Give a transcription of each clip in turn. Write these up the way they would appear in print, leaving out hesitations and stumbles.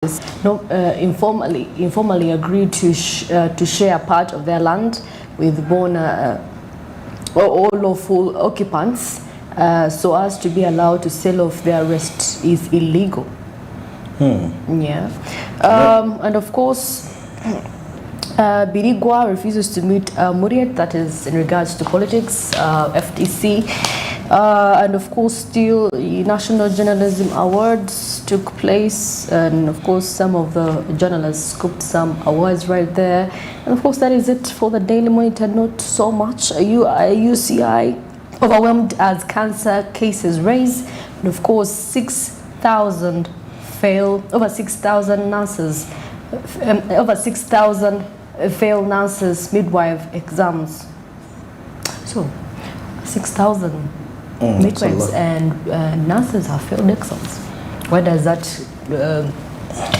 informally agreed to share part of their land with all lawful occupants so as to be allowed to sell off their rest is illegal. Yeah. And of course, Birigwa refuses to meet Muriet, that is in regards to politics, FTC. And of course, still National Journalism Awards took place, and of course some of the journalists scooped some awards right there. And of course that is it for the Daily Monitor. Not so much. UCI overwhelmed as cancer cases rise, and of course 6,000 fail. Over 6,000 nurses, fail nurses midwife exams. So 6,000 midwives and nurses have failed exams. What does that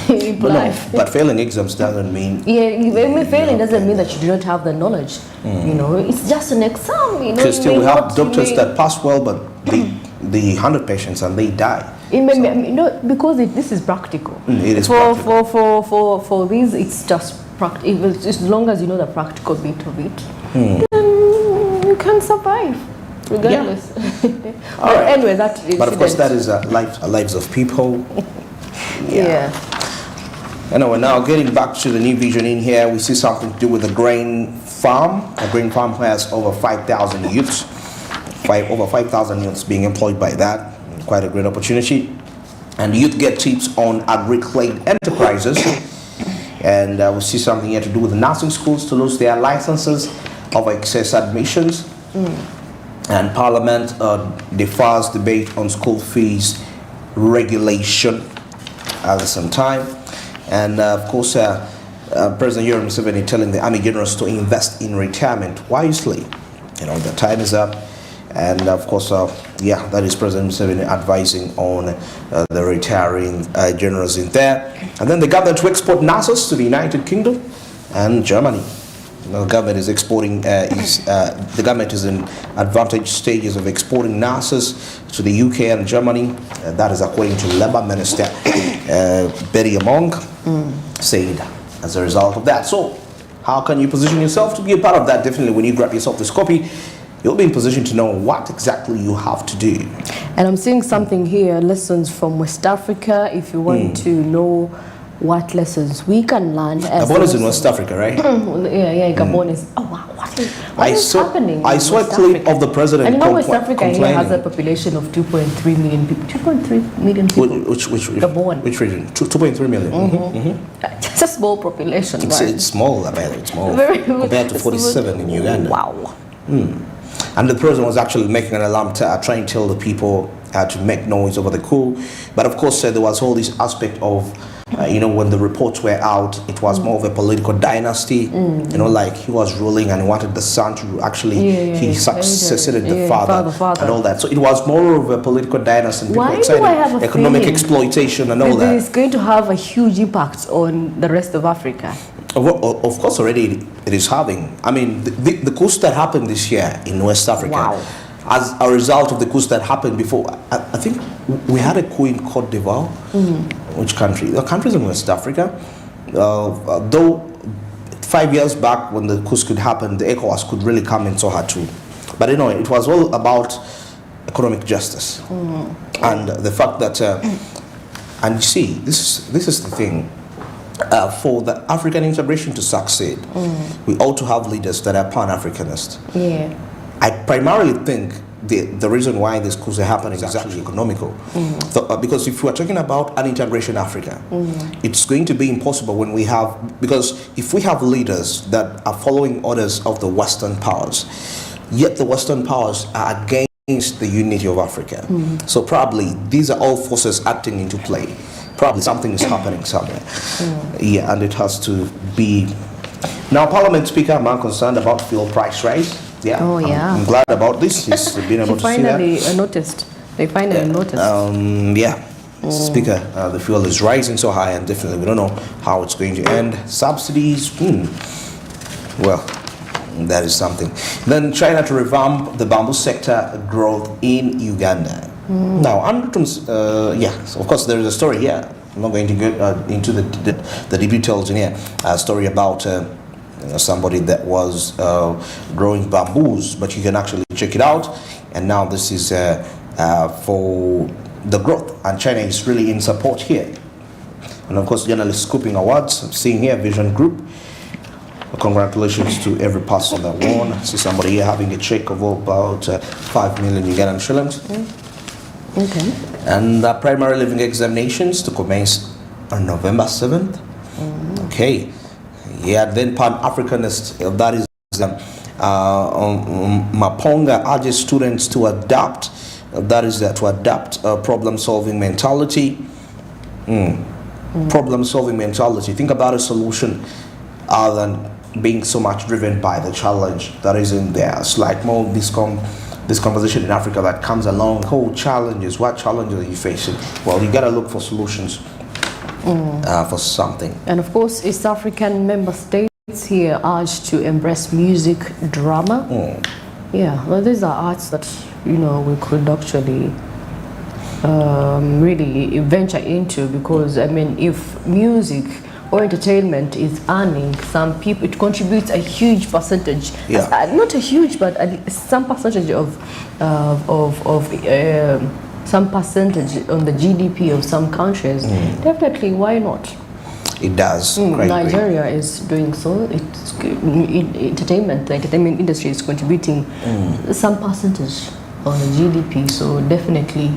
imply? But failing exams doesn't mean... Failing doesn't mean that you do not have the knowledge. You know, it's just an exam. You know, because still we have doctors that pass well, but the 100 patients and they die. Because this is practical. It is practical. For these, it's just practical. As long as you know the practical bit of it, then you can survive. Regardless. Yeah. All right. Anyway, that is. But of course, that is lives of people. Yeah. Anyway, now getting back to the new vision in here, we see something to do with the grain farm. A grain farm has over 5,000 youths. Over 5,000 youths being employed by that. Quite a great opportunity. And youth get tips on agri-trade enterprises. And we see something here to do with the nursing schools to lose their licenses of excess admissions. And Parliament defers debate on school fees regulation at the same time. And of course, President Yoweri Museveni telling the Army generals to invest in retirement wisely. You know, the time is up. And of course, that is President Museveni advising on the retiring generals in there. And then the government to export nurses to the United Kingdom and Germany. The government is exporting. The government is in advantage stages of exporting nurses to the UK and Germany. That is according to Labour Minister Betty Among said as a result of that. So, how can you position yourself to be a part of that? Definitely, when you grab yourself this copy, you'll be in position to know what exactly you have to do. And I'm seeing something here: lessons from West Africa. If you want to know what lessons we can learn. Gabon is in West Africa, right? Gabon is. Oh wow, what is happening? I saw a clip of the president. And you know, West Africa here has a population of 2.3 million people. 2.3 million people. Which Gabon? Which region? 2.3 million. It's a small population. It's small. I bet it's small compared to 47 in Uganda. Wow. And the president was actually making an alarm, trying to tell the people to make noise over the coup. But of course, there was all this aspect of, when the reports were out, it was more of a political dynasty. Like he was ruling and wanted the son to actually, he succeeded the father and all that. So it was more of a political dynasty. And people excited, economic exploitation and all that. It's going to have a huge impact on the rest of Africa. Of course, already it is having. I mean, the coup that happened this year in West Africa, as a result of the coups that happened before, I think we had a coup in Cote d'Ivoire. Which country? The countries in West Africa. Though 5 years back, when the coups could happen, the ECOWAS could really come and saw her too. But it was all about economic justice and the fact that. And you see, this is the thing. For the African integration to succeed, we ought to have leaders that are pan-Africanist. Yeah. I primarily think the reason why this coups are happening is actually economical. Because if we are talking about an integration Africa, it's going to be impossible when we have, because if we have leaders that are following orders of the Western powers, yet the Western powers are against the unity of Africa. So probably these are all forces acting into play. Probably something is happening somewhere. Yeah, and it has to be. Now, Parliament Speaker, I'm concerned about fuel price rise. Yeah. Oh, yeah. I'm glad about this. He's been able to see that. They finally noticed. Speaker, the fuel is rising so high, and definitely we don't know how it's going to end. Subsidies, well, that is something. Then China to revamp the bamboo sector growth in Uganda. Now, so of course, there is a story here. I'm not going to get into the details in here. A story about somebody that was growing bamboos, but you can actually check it out. And now this is for the growth, and China is really in support here. And of course, journalist scooping awards. I'm seeing here Vision Group. Congratulations to every person that won. I see somebody here having a check of about 5 million Ugandan shillings. Okay. And primary living examinations to commence on November 7th. Okay. Yeah, then Pan-Africanist, that is Maponga urges students to adapt, to adapt problem-solving mentality. Problem-solving mentality. Think about a solution other than being so much driven by the challenge that is in there. It's like more this conversation in Africa that comes along. Oh, challenges. What challenges are you facing? Well, you got to look for solutions for something. And of course, East African member states here urged to embrace music, drama. Yeah, well, these are arts that we could actually really venture into, because I mean, if music or entertainment is earning some people, it contributes a huge percentage. Yeah. Not a huge, but some percentage of some percentage on the GDP of some countries. Definitely, why not? It does. Nigeria is doing so. The entertainment industry is contributing some percentage on the GDP. So definitely,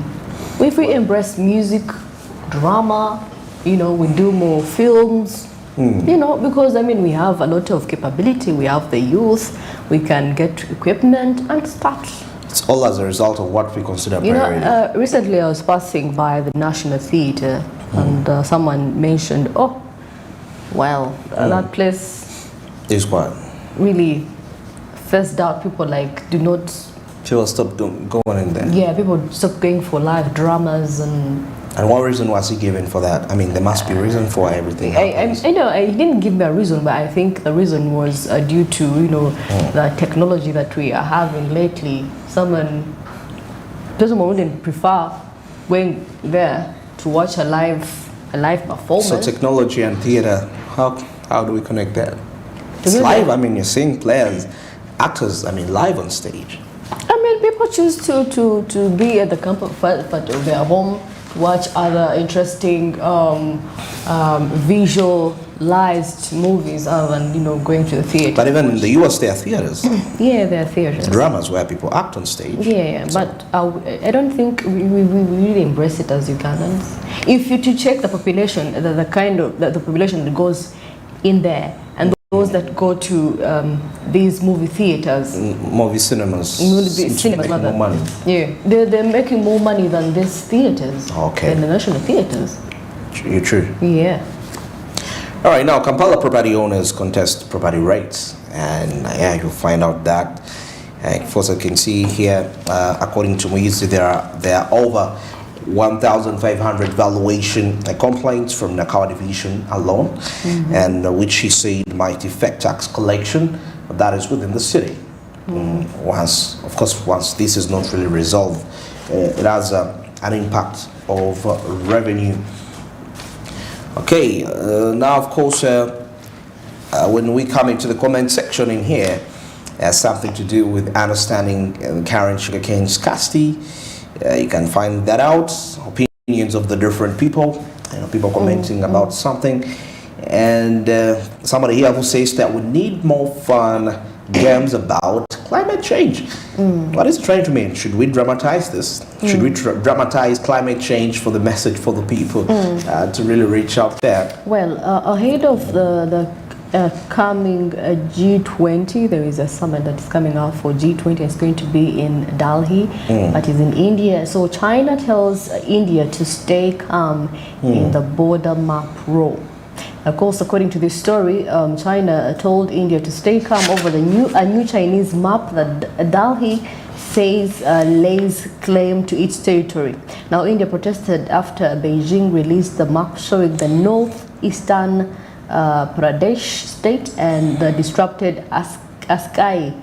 if we embrace music, drama, we do more films, because I mean, we have a lot of capability. We have the youth. We can get equipment and start. It's all as a result of what we consider priority. Recently I was passing by the National Theatre and someone mentioned, that place is what really first out people do not. People stop going in there. Yeah, people stop going for live dramas and. And what reason was he given for that? I mean, there must be a reason for everything. I know he didn't give me a reason, but I think the reason was due to the technology that we are having lately. Someone wouldn't prefer going there to watch a live performance. So technology and theater, how do we connect that? It's Together. live. I mean, you're seeing players, actors. I mean, live on stage. I mean, people choose to be at the comfort of their home, watch other interesting visualized movies other than going to the theater. But even in the US, there are theaters. Yeah, there are theaters. Dramas where people act on stage. Yeah, so. But I don't think we really embrace it as Ugandans. If you to check the population, the kind of the population that goes in there, and those that go to these movie theaters, movie cinemas, cinemas more money. Yeah, they're making more money than these theaters. Okay. Than the national theaters. You're true. Yeah. All right, now Kampala property owners contest property rates, and you'll find out that. First, I can see here, according to Moise, there are over 1,500 valuation complaints from Nakawa division alone, and which he said might affect tax collection that is within the city. Once this is not really resolved, it has an impact of revenue. Okay, now of course, when we come into the comment section in here, it has something to do with understanding current sugarcane scarcity. You can find that out, opinions of the different people, people commenting about something, and somebody here who says that we need more fun games about climate change. What is it trying to mean? Should we dramatize this? Should we dramatize climate change for the message for the people to really reach out there? Well, ahead of the coming G20, there is a summit that is coming out for G20. It's going to be in Delhi, but it's in India. So China tells India to stay calm in the border map role. Of course, according to this story, China told India to stay calm over a new Chinese map that Delhi says lays claim to its territory. Now, India protested after Beijing released the map showing the northeastern Pradesh state and the disrupted Askai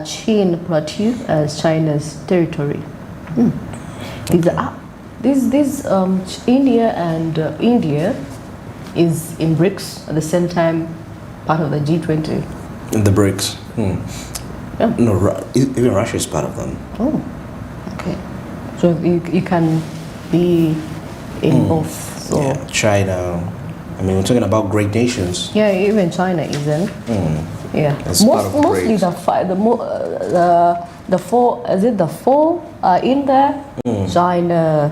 Chin Plateau as China's territory. India and India is in BRICS at the same time, part of the G20. In the BRICS. Yeah. No, even Russia is part of them. Oh, okay. So you can be in both. So Yeah, China. I mean, we're talking about great nations. yeah, even China is in. Yeah, That's part of mostly BRICS. the four. Is it the four are in there? China,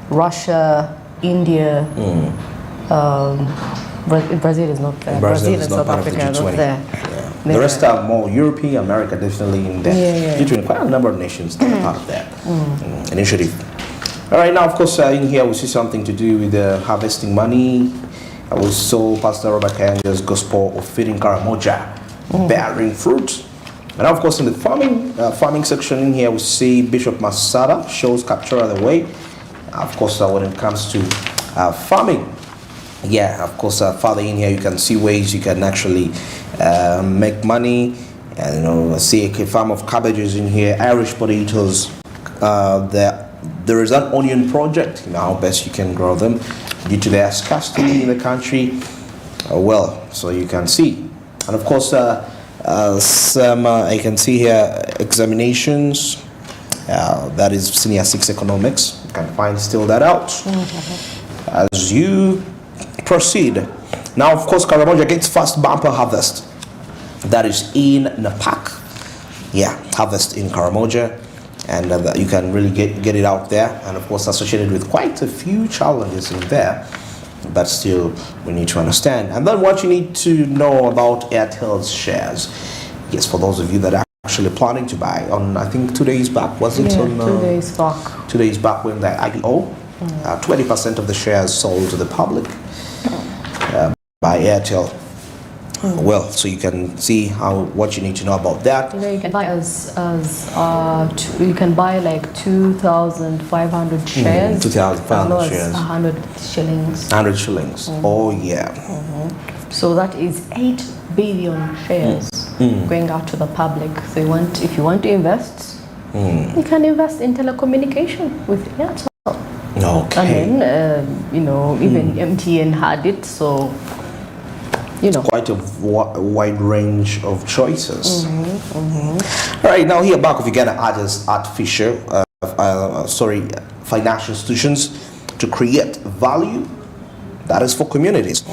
Russia, India. Brazil is not there. Brazil and is not South part of the Africa are G20. not there. Yeah. The rest are more European, America definitely in there. Yeah. G20, quite a number of nations that are part of that initiative. All right, now of course in here we see something to do with harvesting money. We saw Pastor Robert Kayanja's gospel of feeding Karamoja, bearing fruit. And of course in the farming section in here we see Bishop Masada shows capture the way. Of course when it comes to farming, yeah, of course further in here you can see ways you can actually make money. And you know, see a farm of cabbages in here, Irish potatoes. There is an onion project, you know how best you can grow them due to their scarcity in the country. So you can see. And of course some I can see here examinations, that is senior 6 economics. You can find still that out as you proceed. Now of course Karamoja gets first bumper harvest, that is in Napak. Yeah, harvest in Karamoja, and you can really get it out there, and of course associated with quite a few challenges in there, but still we need to understand. And then what you need to know about Airtel's shares. Yes, for those of you that are actually planning to buy, on I think 2 days back, was it? Yeah, on 2 days back. 2 days back when the IPO, 20% of the shares sold to the public by Airtel. Well, so you can see what you need to know about that. You know, you can buy you can buy like 2,500 shares. 2,500 shares. 100 shillings. 100 shillings. Oh yeah. So that is 8 billion shares going out to the public. So if you want to invest, you can invest in telecommunication with Airtel. Okay. And then you know, even MTN had it, so you know, quite a wide range of choices. All right, now here back with Uganda artificial financial institutions to create value that is for communities.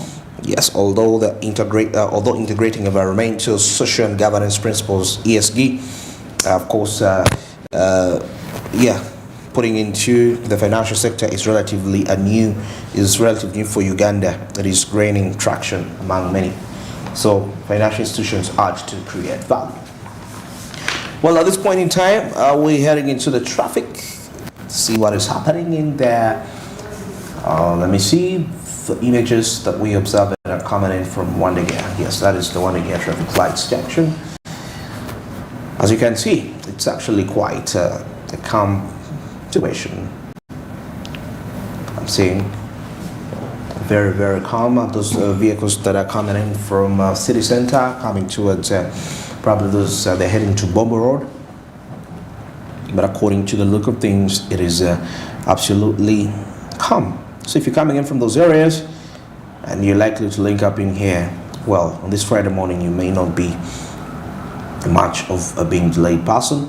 Yes, although integrating environmental, social, and governance principles (ESG), of course, putting into the financial sector is relatively new for Uganda. That is gaining traction among many. So financial institutions urge to create value. Well, at this point in time, we're heading into the traffic to see what is happening in there. Let me see the images that we observe that are coming in from Wandegear. Yes, that is the Wandegear traffic lights section. As you can see, it's actually quite a calm situation. I'm seeing very, very calm. Those vehicles that are coming in from city center, coming towards probably those they're heading to Bombo Road. But according to the look of things, it is absolutely calm. So if you're coming in from those areas and you're likely to link up in here, well, on this Friday morning, you may not be much of a being delayed person.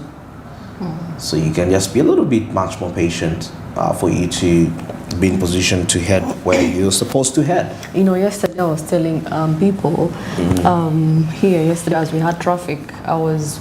So you can just be a little bit much more patient for you to be in position to head where you're supposed to head. You know, yesterday I was telling people here yesterday as we had traffic, I was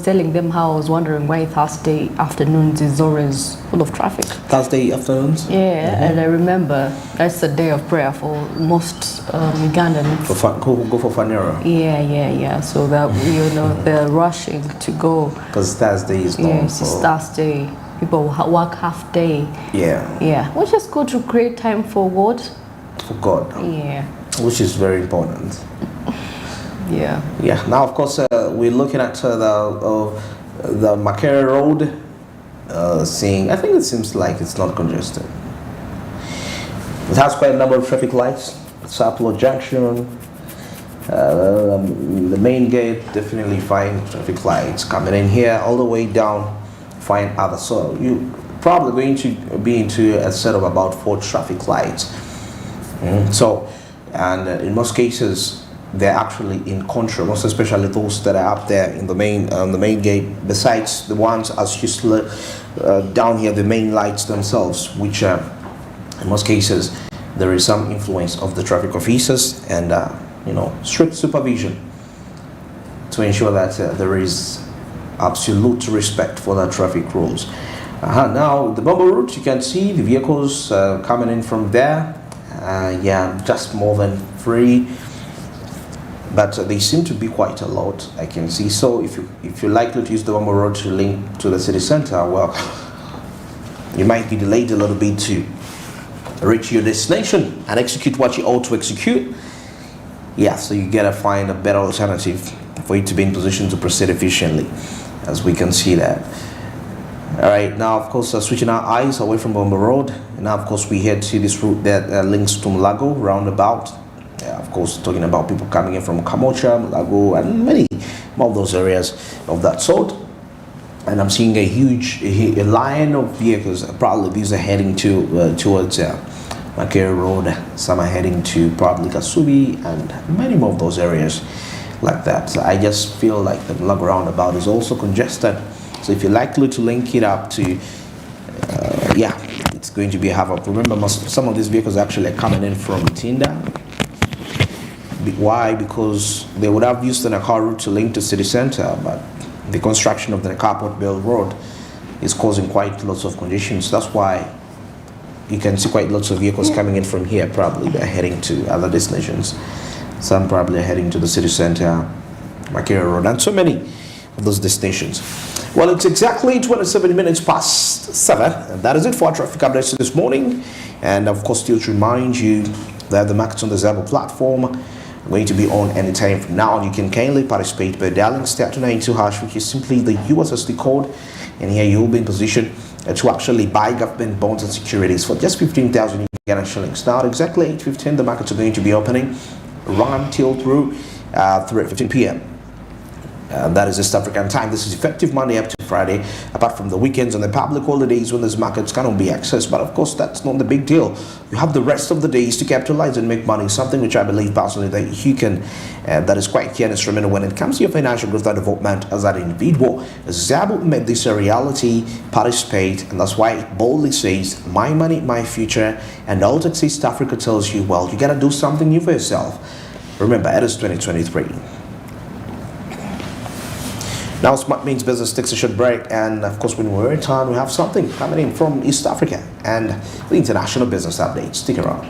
telling them how I was wondering why Thursday afternoons is always full of traffic. Thursday afternoons? Yeah, and I remember that's a day of prayer for most Ugandans. Who go for Fanera? Yeah. So that you know they're rushing to go. Because Thursday is known it's Thursday. People work half day. Yeah. Which is good to create time for what? For God. Yeah. Which is very important. Yeah. Now, of course, we're looking at the Makere Road. I think it seems like it's not congested. It has quite a number of traffic lights. Saplo Junction. The main gate, definitely fine traffic lights coming in here all the way down. Find others. So probably going to be into a set of about 4 traffic lights. So, and in most cases, they're actually in control, most especially those that are up there in the main gate. Besides the ones as you down here, the main lights themselves, which in most cases there is some influence of the traffic officers and strict supervision to ensure that there is absolute respect for the traffic rules. Now the Bumble route, you can see the vehicles coming in from there. Just more than 3, but they seem to be quite a lot, I can see. So if you're likely to use the Bumble road to link to the city center, well, you might be delayed a little bit to reach your destination and execute what you ought to execute. So you gotta find a better alternative for you to be in position to proceed efficiently, as we can see that. All right, now of course switching our eyes away from Bomba Road, and now of course we head to this route that links to Mulago roundabout. Of course talking about people coming in from Kamocha, Mulago, and many more of those areas of that sort. And I'm seeing a line of vehicles. Probably these are heading towards Makere Road. Some are heading to probably Kasubi, and many more of those areas like that. So I just feel like the Mulago roundabout is also congested. So if you're likely to link it up to, it's going to be a havoc. Remember, some of these vehicles actually are coming in from Tinda. Why? Because they would have used the Nakar route to link to city center, but the construction of the Nakar Port Bell Road is causing quite lots of congestions. That's why you can see quite lots of vehicles coming in from here. Probably they're heading to other destinations. Some probably are heading to the city center, Makere Road, and so many of those destinations. Well, it's exactly 27 minutes past 7, and that is it for our traffic updates this morning. And of course, still to remind you that the markets on the Zabo platform are going to be on anytime from now on. You can kindly participate by dialing *292#, which is simply the USSD code, and here you will be in position to actually buy government bonds and securities for just 15,000 Ghana shillings. Now, at exactly 8:15, the markets are going to be opening, run till through 3:15 p.m. That is East African time. This is effective Monday up to Friday, apart from the weekends and the public holidays when these markets cannot be accessed. But of course, that's not the big deal. You have the rest of the days to capitalize and make money, something which I believe personally that you can, that is quite key and instrumental when it comes to your financial growth and development as an individual. Zabo made this a reality, participate, and that's why it boldly says, my money, my future, and all that East Africa tells you, well, you gotta do something new for yourself. Remember, it is 2023. Now, Smart Means Business takes a short break, and of course, when we return, we have something coming in from East Africa and the international business updates. Stick around.